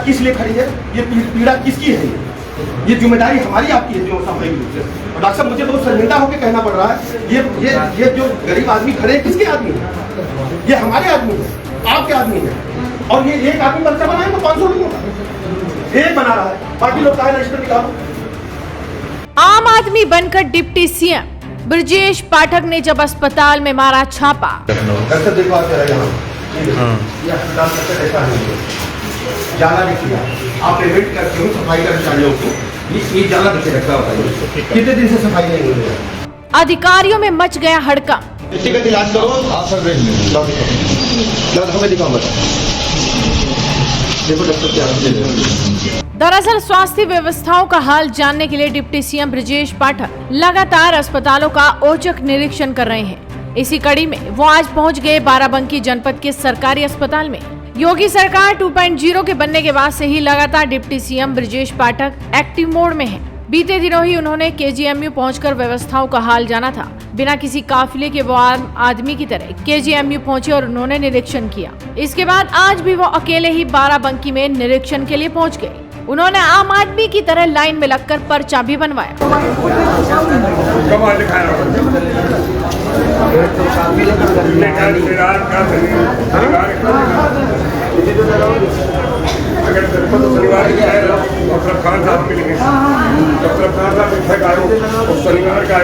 किस लिए खड़ी है, ये पीड़ा किसकी है, ये जिम्मेदारी हमारी आपकी है जो सामूहिक रूप से। और डॉक्टर साहब मुझे बहुत शर्मिंदा होकर कहना पड़ रहा है, ये जो गरीब आदमी खड़े हैं किसके आदमी है, ये हमारे आदमी है, आपके आदमी है। और ये एक आदमी पर्चा बनाए तो 500 लोगों का एक बना रहा है, बाकी लोग कहा रजिस्टर निकालो। आम आदमी बनकर डिप्टी सीएम ब्रजेश पाठक ने जब अस्पताल में मारा छापा। डॉक्टर देखो आप जरा यहाँ, ये अस्पताल का ऐसा नहीं है, जाला लिख लिया, आप पेमेंट करते हो सफाई कर्मचारियों को, ये जाला लिखे रखा होता है, कितने दिन से सफाई नहीं हुई है। अधिकारियों में मच गया हड़कंप। व्यक्तिगत इलाज करो आप सर, हमें दिखाओ बता, देखो डॉक्टर क्या। दरअसल स्वास्थ्य व्यवस्थाओं का हाल जानने के लिए डिप्टी सीएम ब्रजेश पाठक लगातार अस्पतालों का औचक निरीक्षण कर रहे हैं। इसी कड़ी में वो आज पहुंच गए बाराबंकी जनपद के सरकारी अस्पताल में। योगी सरकार 2.0 के बनने के बाद से ही लगातार deputy CM Brajesh Pathak active mode में हैं। बीते दिनों ही उन्होंने केजीएमयू पहुंचकर व्यवस्थाओं का हाल जाना था। बिना किसी काफिले के वो आदमी की तरह केजीएमयू पहुंचे और उन्होंने निरीक्षण किया। इसके बाद आज भी वो अकेले ही बाराबंकी में निरीक्षण के लिए पहुंच गए। उन्होंने आम आदमी की तरह लाइन में लगकर पर्चा भी बनवाया। अगर शनिवार खान साहब मिलेंगे, खान साहब शनिवार का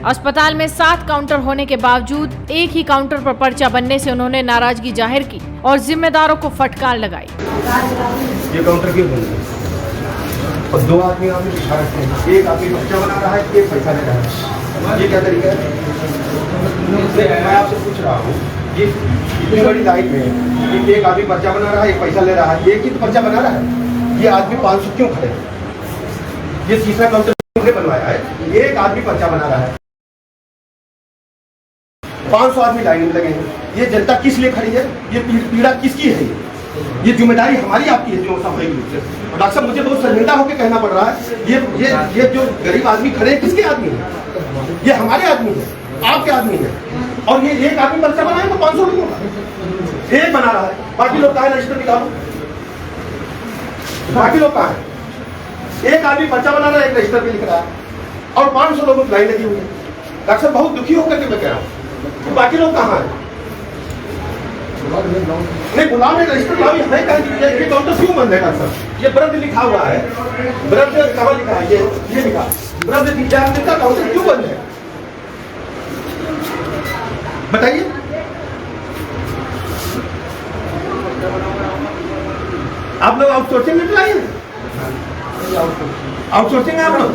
अस्पताल में 7 काउंटर होने के बावजूद एक ही काउंटर पर पर्चा बनने से उन्होंने नाराजगी जाहिर की और जिम्मेदारों को फटकार लगाई। ये काउंटर क्यों बंद है और 2 आदमी यहाँ पे बिठा रखते हैं, एक आदमी पर्चा बना रहा है, एक पैसा ले रहा है, ये क्या तरीका है। मैं आपसे पूछ रहा हूँ, ये इतनी बड़ी लाइन में एक आदमी पर्चा बना रहा है, एक पैसा ले रहा है, एक ही तो पर्चा बना रहा है, ये आदमी 500 क्यों खड़े हैं। ये तीसरा काउंटर बनवाया है, एक आदमी पर्चा बना रहा है, 500 आदमी लाइन में लगे हैं। ये जनता किस लिए खड़ी है, ये पीड़ा किसकी है, ये जिम्मेदारी हमारी आपकी है जो सामूहिक रूप से। और डॉक्टर साहब मुझे बहुत शर्मिंदा होकर कहना पड़ रहा है, ये जो गरीब आदमी खड़े हैं किसके आदमी है, ये हमारे आदमी है, आपके आदमी है। और ये एक आदमी पर्चा बनाए तो 500 लोगों का एक बना रहा है, बाकी लोग कहा रजिस्टर निकालो, बाकी लोग कहा है, एक आदमी पर्चा बना रहा है, एक रजिस्टर भी लिख रहा है और 500 लोगों की लाइन लगी हुई है। डॉक्टर साहब बहुत दुखी होकर के मैं कह रहा हूँ, तो बाकी लोग कहाँ हैं। नहीं बुलाओ, नहीं रजिस्टर लाओ, है कहाँ, ये काउंटर क्यों बंद है डॉक्टर साहब। ये ब्रज लिखा हुआ है, ब्रज कहाँ लिखा है, ये लिखा ब्रज विद्यालय का काउंटर क्यों बंद है बताइए। आप लोग आउटसोर्सिंग में चलाइए, आउटसोर्सिंग है आप लोग।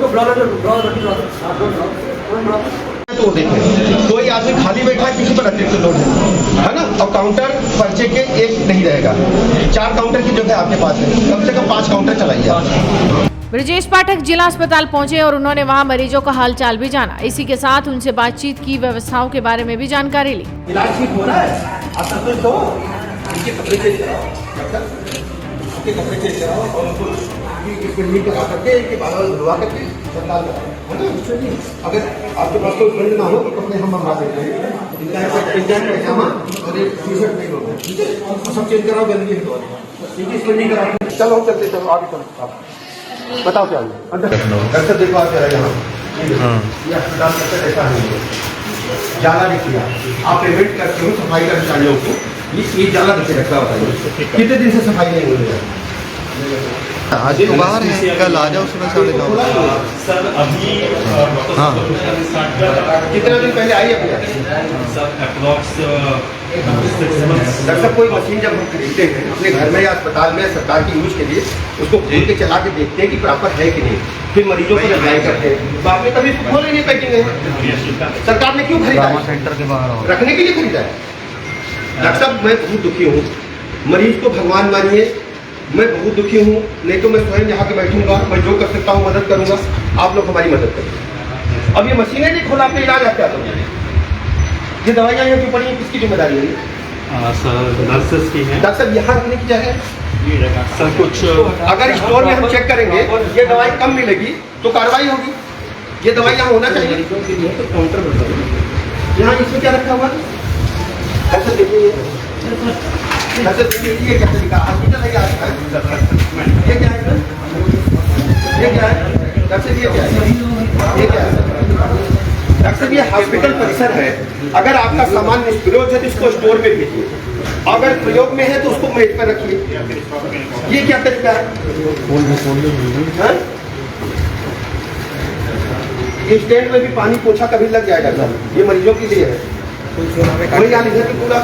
तो देखें कोई आदमी खाली बैठा है, किसी पर अतिरिक्त लोड है ना, और काउंटर पर्चे के एक नहीं रहेगा, 4 काउंटर की जगह आपके पास है, कम से कम 5 काउंटर चलाइए। ब्रजेश पाठक जिला अस्पताल पहुंचे और उन्होंने वहां मरीजों का हालचाल भी जाना। इसी के साथ उनसे बातचीत की, व्यवस्थाओं के बारे में भी जानकारी ली। इलाज ठीक हो रहा है, आप संतुष्ट हो, इनके कपड़े चेंज कराओ, इसके कपड़े चेंज कराओ और उनको क्लीनिक करा करके इनके बाल धुलवा करके सरकार कराओ, है ना। अगर आपके पास कोई फ्रेंड ना हो तो कपड़े हम मंगा देते हैं, इनका पैजामा और एक टी-शर्ट नहीं होगा, ठीक है, सब चेंज कराओ, गंदगी हटवा ठीक है, इसको नहीं कराओ। चलो चलते, चलो आगे चलो, आप बताओ क्या डॉक्टर देखो आप जरा यहाँ, ये अस्पताल का ऐसा नहीं है, जाला लिख लिया, आप पेमेंट करते हो सफाई कर्मचारियों को, ये जाला लिखे रखा होता है, कितने दिन से सफाई नहीं हुई है। आज तो बाहर है, कल आ जाओ सुबह 9:30 सर। अभी हाँ कितने दिन पहले आई अभी सर अप्रॉक्स डॉक्टर कोई मशीन जब हम खरीदते हैं अपने घर में या अस्पताल में सरकार की यूज के लिए, उसको खोल के चला के देखते हैं कि प्रॉपर है कि नहीं, फिर मरीजों को अप्लाई करते हैं, बाद में कभी खोल ही नहीं पैकिंग है। सरकार ने क्यों खरीदा है, सेंटर के बाहर रखने के लिए खरीदा है। डॉक्टर साहब मैं बहुत दुखी हूँ, मरीज को भगवान मानिए, मैं बहुत दुखी हूँ, नहीं तो मैं स्वयं यहाँ पे बैठूंगा, मैं जो कर सकता हूँ मदद करूंगा, आप लोग हमारी मदद करें। अब ये मशीनें नहीं खोला, आपने इलाज आप क्या करोगे, ये दवाइयाँ यहाँ क्यों पड़ी हैं, किसकी जिम्मेदारी है। सर नर्सेस की है। डॉक्टर साहब यहाँ रखने की जगह सर कुछ अगर स्टोर में हम चेक करेंगे ये दवाई कम मिलेगी तो कार्रवाई होगी, ये दवाई यहाँ होना चाहिए। यहाँ इसमें क्या रखा हुआ है, डॉक्टर देखिए, डॉक्टर देखिए ये क्या तरीका हॉस्पिटल है क्या? ये क्या है? ये क्या है डॉक्टर? ये क्या है? ये क्या है डॉक्टर? ये हॉस्पिटल परिसर है। अगर आपका सामान निष्प्रयोग है तो इसको स्टोर में भेजिए, अगर प्रयोग में है तो उसको मेज पर रखिए। ये क्या तरीका है? हाँ? ये स्टैंड में भी पानी पोछा कभी लग जाएगा सर, ये मरीजों के लिए है। कोई यहाँ लिखा कि पूरा।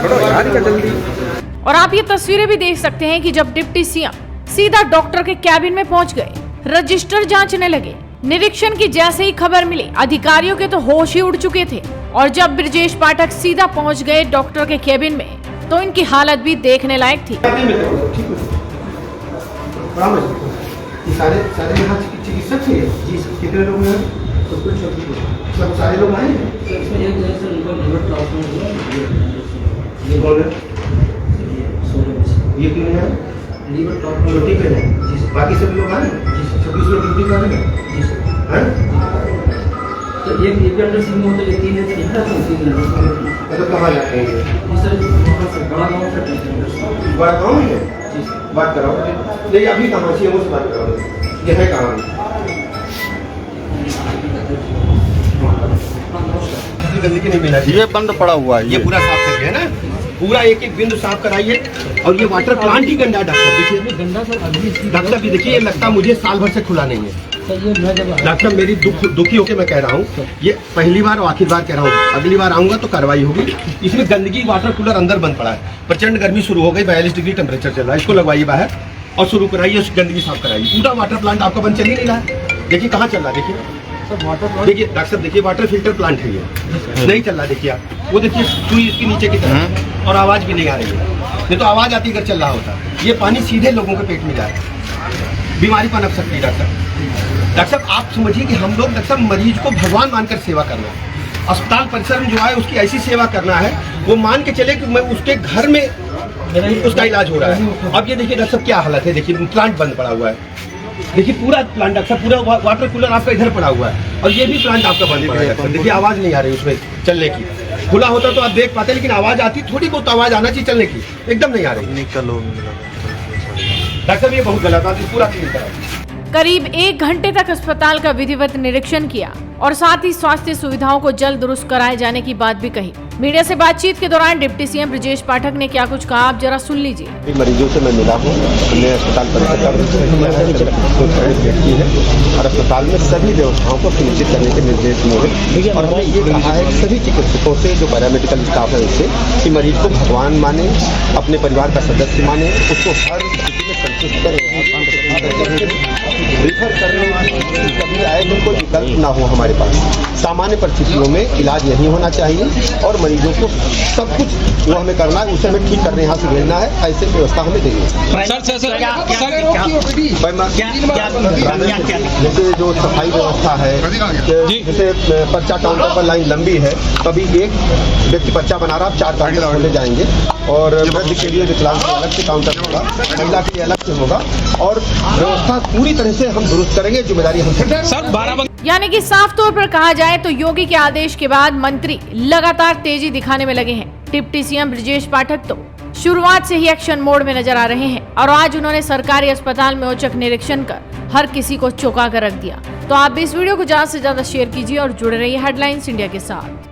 और आप ये तस्वीरें भी देख सकते हैं कि जब डिप्टी सीएम सीधा डॉक्टर के कैबिन में पहुंच गए, रजिस्टर जांचने लगे। निरीक्षण की जैसे ही खबर मिली, अधिकारियों के तो होश ही उड़ चुके थे। और जब ब्रजेश पाठक सीधा पहुंच गए डॉक्टर के कैबिन में, तो इनकी हालत भी देखने लायक थी। सारे यहाँ चिकित्सक थे जी, कितने लोग हैं? सब सारे लोग आए हैं। ये कौन है? ये क्यों है? छोटी पे है, बाकी सब लोग आए। 26 लोग ड्यूटी कर रहे हैं। तो ये अंडर सिंह होता है, 3 है। तो कहाँ जाते हैं? बड़ा गाँव है, बात कराओ। नहीं अभी कहाँ सीएमओ से बात कराओ। ये है कहाँ? गंदगी नहीं मिला, ये बंद पड़ा हुआ है। ये पूरा साफ करिए ना, पूरा एक एक बिंदु साफ कराइए। और ये वाटर प्लांट ही गंदा है डॉक्टर, देखिए गंदा सर अभी डॉक्टर भी देखिए, ये लगता मुझे साल भर से खुला नहीं है। डॉक्टर मेरी दुखी होकर मैं कह रहा हूँ, ये पहली बार और आखिरी बार कह रहा हूँ, अगली बार आऊंगा तो कार्रवाई होगी। इसमें गंदगी, वाटर कूलर अंदर बंद पड़ा है, प्रचंड गर्मी शुरू हो गई, 42 डिग्री टेम्परेचर चल रहा है, इसको लगवाइए बाहर और शुरू कराइए, उस गंदगी साफ कराइए। पूरा वाटर प्लांट आपका बंद चल ही नहीं रहा है, देखिए कहाँ चल रहा है। देखिए देखिए डॉक्टर साहब, देखिए वाटर फिल्टर प्लांट है, ये नहीं चल रहा। देखिए आप वो देखिए सुई इसके नीचे की तरफ, और आवाज भी नहीं आ रही है। नहीं तो आवाज आती अगर चल रहा होता। ये पानी सीधे लोगों के पेट में जा रहा है, बीमारी पनप सकती है। डॉक्टर साहब आप समझिए कि हम लोग डॉक्टर साहब मरीज को भगवान मानकर सेवा करना है। अस्पताल परिसर में जो है उसकी ऐसी सेवा करना है, वो मान के चले कि मैं उसके घर में उसका इलाज हो रहा है। अब ये देखिए डॉक्टर साहब क्या हालत है, देखिए प्लांट बंद पड़ा हुआ है। देखिए पूरा प्लांट डॉक्टर साहब, पूरा वाटर कूलर आपका इधर पड़ा हुआ है, और ये भी प्लांट आपका बंद पड़ा है। देखिए आवाज नहीं आ रही उसमें चलने की। खुला होता तो आप देख पाते, लेकिन आवाज आती, थोड़ी बहुत आवाज आना चाहिए चलने की, एकदम नहीं आ रही। डॉक्टर साहब ये बहुत गलत बात है, पूरा क्लीन करा। करीब 1 घंटे तक अस्पताल का विधिवत निरीक्षण किया और साथ ही स्वास्थ्य सुविधाओं को जल्द दुरुस्त कराए जाने की बात भी कही। मीडिया से बातचीत के दौरान डिप्टी सीएम ब्रजेश पाठक ने क्या कुछ कहा, आप जरा सुन लीजिए। मरीजों से मैं मिला हूँ, हमने अस्पताल परिसर का की है और अस्पताल में सभी व्यवस्थाओं को सुनिश्चित करने के निर्देश मिले। और हमने ये कहा है सभी चिकित्सकों से, जो पैरामेडिकल स्टाफ है उससे, कि मरीज को भगवान माने, अपने परिवार का सदस्य माने, उसको हर स्थिति में संतुष्ट करें, रिफर करने कभी आए तो कोई विकल्प ना हो हमारे पास। सामान्य परिस्थितियों में इलाज यहीं होना चाहिए और मरीजों को सब कुछ वो हमें करना है, उसे हमें ठीक करने यहाँ से भेजना है, ऐसे व्यवस्था हमें देंगे। जैसे जो सफाई व्यवस्था है, जैसे पर्चा काउंटर पर लाइन लंबी है, कभी एक व्यक्ति पर्चा बना रहा, 4 काउंटर खोले जाएंगे और वृद्ध के लिए विकलांग के अलग से काउंटर होगा, महिला के लिए अलग से होगा, और व्यवस्था पूरी तरह से हम दुरुस्त करेंगे, जिम्मेदारी हमसे। सर यानी कि साफ तौर पर कहा जाए तो योगी के आदेश के बाद मंत्री लगातार तेजी दिखाने में लगे हैं। डिप्टी सीएम ब्रजेश पाठक तो शुरुआत से ही एक्शन मोड में नजर आ रहे हैं और आज उन्होंने सरकारी अस्पताल में औचक निरीक्षण कर हर किसी को चौंका कर रख दिया। तो आप भी इस वीडियो को ज्यादा से ज्यादा शेयर कीजिए और जुड़े रहिए हेडलाइंस इंडिया के साथ।